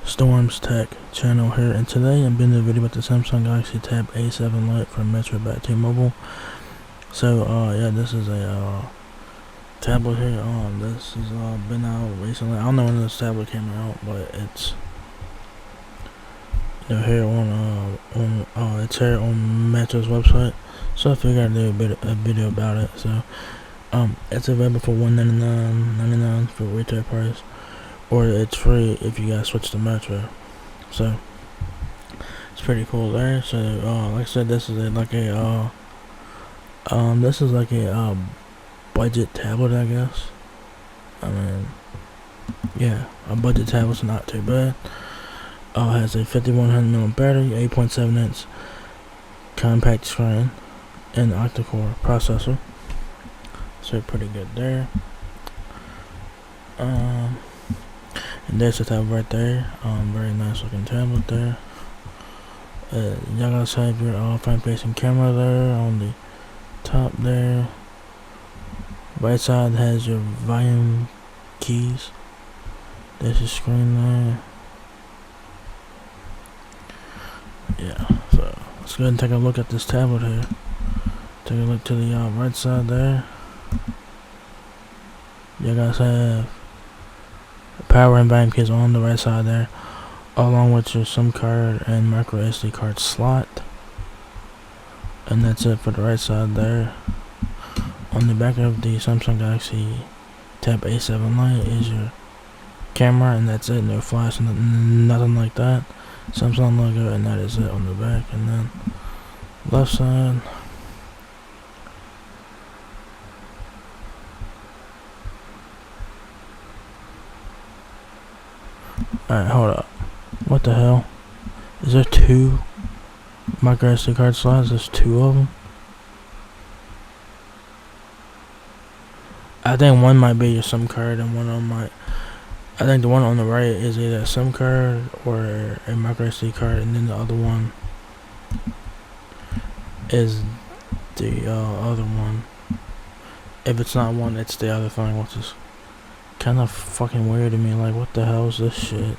Storms Tech channel here, and today I'm doing a video about the Samsung Galaxy Tab A7 Lite from Metro by T-Mobile. So yeah, this is a tablet here. This has been out recently. I don't know when this tablet came out, but it's here on it's here on Metro's website. So I figured I'd do a video about it. So it's available for $199.99 for retail price, or it's free if you guys switch to Metro. So it's pretty cool there. So like I said, this is like a budget tablet, I guess. I mean, yeah, a budget tablet's not too bad. Has a 5100 mAh battery, 8.7-inch compact screen, and octa-core processor. So pretty good there. And there's the tablet right there. Very nice looking tablet there. Y'all guys have your front-facing camera there on the top there. Right side has your volume keys. There's your screen there. Yeah, so let's go ahead and take a look at this tablet here. Take a look to the right side there. You guys have power and volume keys on the right side there, along with your SIM card and micro SD card slot. And that's it for the right side there. On the back of the Samsung Galaxy Tab A7 Lite is your camera, and that's it. No flash, nothing like that. Samsung logo, and that is it on the back. And then left side, alright, hold up. What the hell? Is there two micro SD card slots? There's two of them. I think one might be your SIM card, and one of them might. I think the one on the right is either a SIM card or a micro SD card, and then the other one is the other one. If it's not one, it's the other thing, which is kind of fucking weird to me. Like, what the hell is this shit?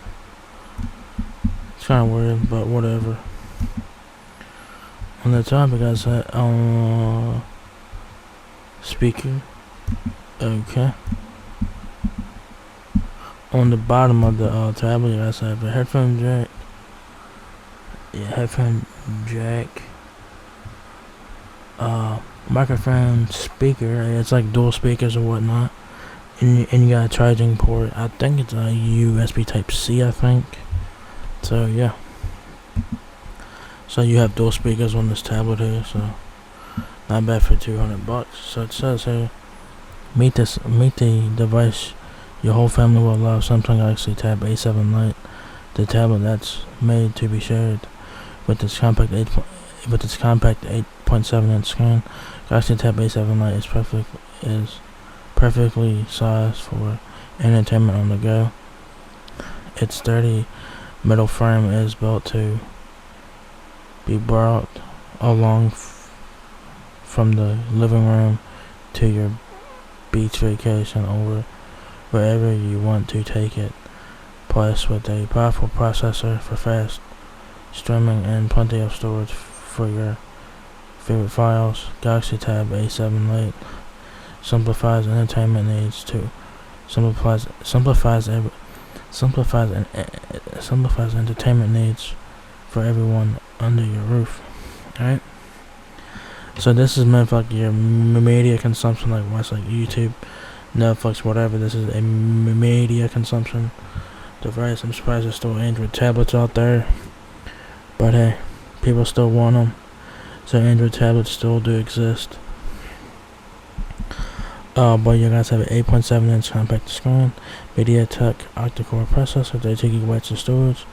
It's kind of weird, but whatever. On the top, it got that speaker. Okay. On the bottom of the tablet, you guys have a headphone jack. Yeah, headphone jack. Microphone speaker. It's like dual speakers or whatnot. And you got a charging port. I think it's a USB Type C, I think. So yeah. So you have dual speakers on this tablet here. So not bad for $200. So it says here, meet the device your whole family will love. Samsung Galaxy Tab A7 Lite, the tablet that's made to be shared. With its compact 8.7-inch screen, Galaxy Tab A7 Lite is perfectly sized for entertainment on the go. Its sturdy metal frame is built to be brought along from the living room to your beach vacation or wherever you want to take it. Plus, with a powerful processor for fast streaming and plenty of storage for your favorite files, Galaxy Tab A7 Lite simplifies entertainment needs too. Simplifies entertainment needs for everyone under your roof. Alright. So this is meant for like your media consumption, like watch like YouTube, Netflix, whatever. This is a media consumption device. I'm surprised there's still Android tablets out there, but hey, people still want them. So Android tablets still do exist. But you guys have an 8.7-inch compact screen, MediaTek octa-core processor, 32 GB of storage,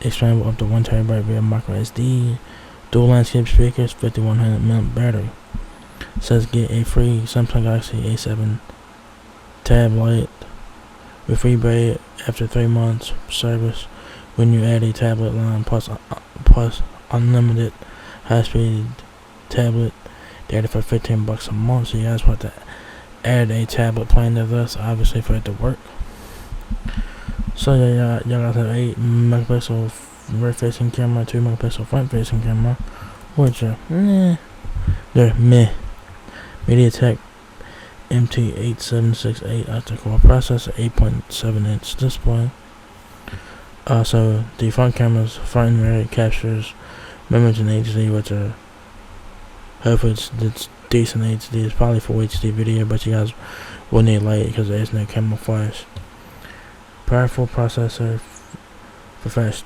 expandable up to 1 TB via micro SD, dual landscape speakers, 5100 mAh battery. It says get a free Samsung Galaxy A7 Tab Lite with free battery after 3 months service when you add a tablet line plus unlimited high-speed tablet data for $15 a month. So you guys want to add a tablet plan to this, obviously, for it to work. So yeah, y'all guys have 8 megapixel rear facing camera, 2 megapixel front facing camera, which are they're meh. MediaTek MT8768 octa-core processor, 8.7 inch display. So the front camera's front and rear captures memories in HD, which are hopefully it's decent HD. It's probably full HD video, but you guys will need Lite because there is no camera flash. Powerful processor for fast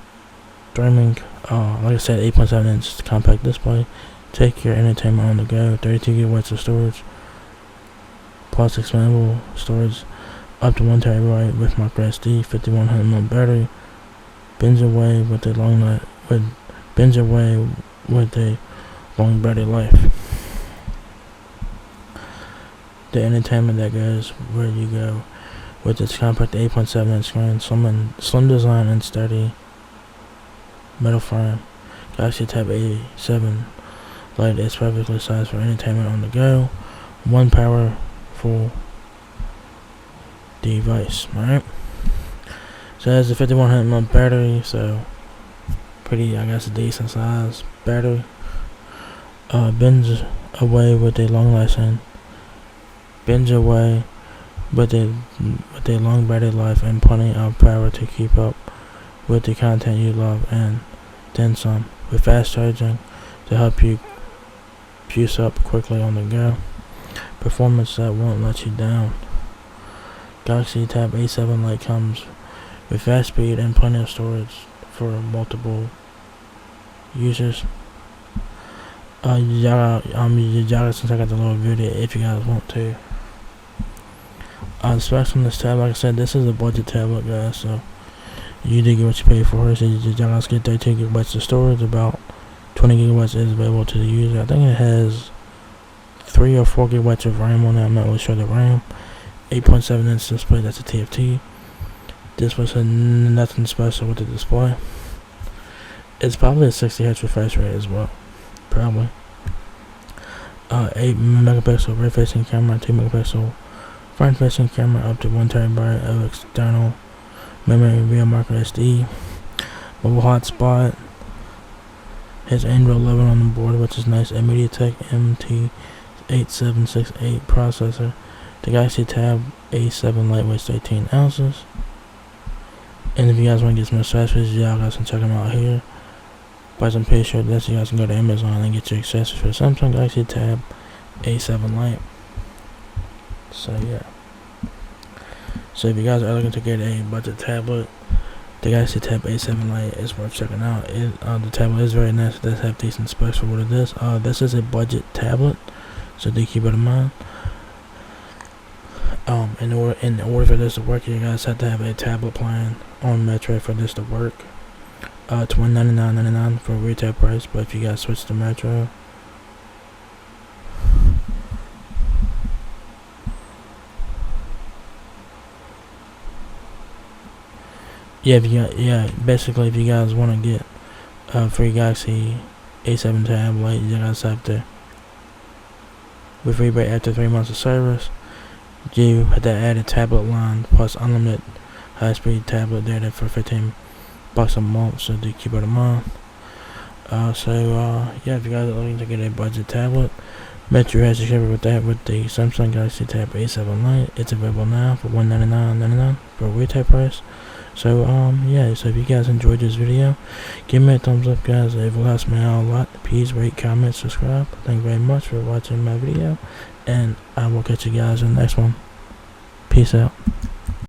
streaming. Like I said, 8.7 inch compact display. Take your entertainment on the go. 32 gigabytes of storage, plus expandable storage up to 1 terabyte with micro SD. 5100 mAh battery. Binge away with a long battery life. The entertainment that goes where you go with its compact 8.7 inch screen, slim design and sturdy metal frame. Galaxy Tab A7 Lite is perfectly sized for entertainment on the go. One powerful device, alright? So it has a 5100 mAh battery, so pretty, I guess, a decent size battery. Binge away with a long lasting. Binge away with a long battery life and plenty of power to keep up with the content you love and then some. With fast charging to help you juice up quickly on the go. Performance that won't let you down. Galaxy Tab A7 Lite comes with fast speed and plenty of storage for multiple users. Y'all can check out the little video if you guys want to. The specs on this tab, like I said, this is a budget tablet, guys, so you do get what you pay for. So y'all guys get 13 gigabytes of storage, about 20 gigabytes is available to the user. I think it has 3 or 4 gigabytes of RAM on it, I'm not really sure the RAM. 8.7 inch display, that's a TFT. Display said nothing special with the display. It's probably a 60Hz refresh rate as well, probably. 8 megapixel rear facing camera, 2 megapixel front facing camera, up to 1 terabyte of external memory via micro SD. Mobile hotspot. Has Android 11 on the board, which is nice. A MediaTek MT8768 processor. The Galaxy Tab A7 Lite weighs 13 ounces. And if you guys want to get some accessories, y'all guys can check them out here. But I'm pretty sure that you guys can go to Amazon and get your accessories for Samsung Galaxy Tab A7 Lite. So yeah. So if you guys are looking to get a budget tablet, the Galaxy Tab A7 Lite is worth checking out. The tablet is very nice. It does have decent specs for what it is. This is a budget tablet, so do keep it in mind. In order for this to work, you guys have to have a tablet plan on Metro for this to work. It's $199.99 for retail price, but if you guys switch to Metro, basically if you guys want to get free Galaxy A7 tablet, you guys have to, with rebate after 3 months of service, you have to add a tablet line plus unlimited high-speed tablet data for $15 a month, so do keep it in mind. Yeah, if you guys are looking to get a budget tablet, Metro has you covered with that with the Samsung Galaxy Tab A7 Lite. It's available now for $199.99 for retail price. So so if you guys enjoyed this video, give me a thumbs up, guys. It will help me out a lot. Please rate, comment, subscribe. Thank you very much for watching my video, and I will catch you guys in the next one. Peace out.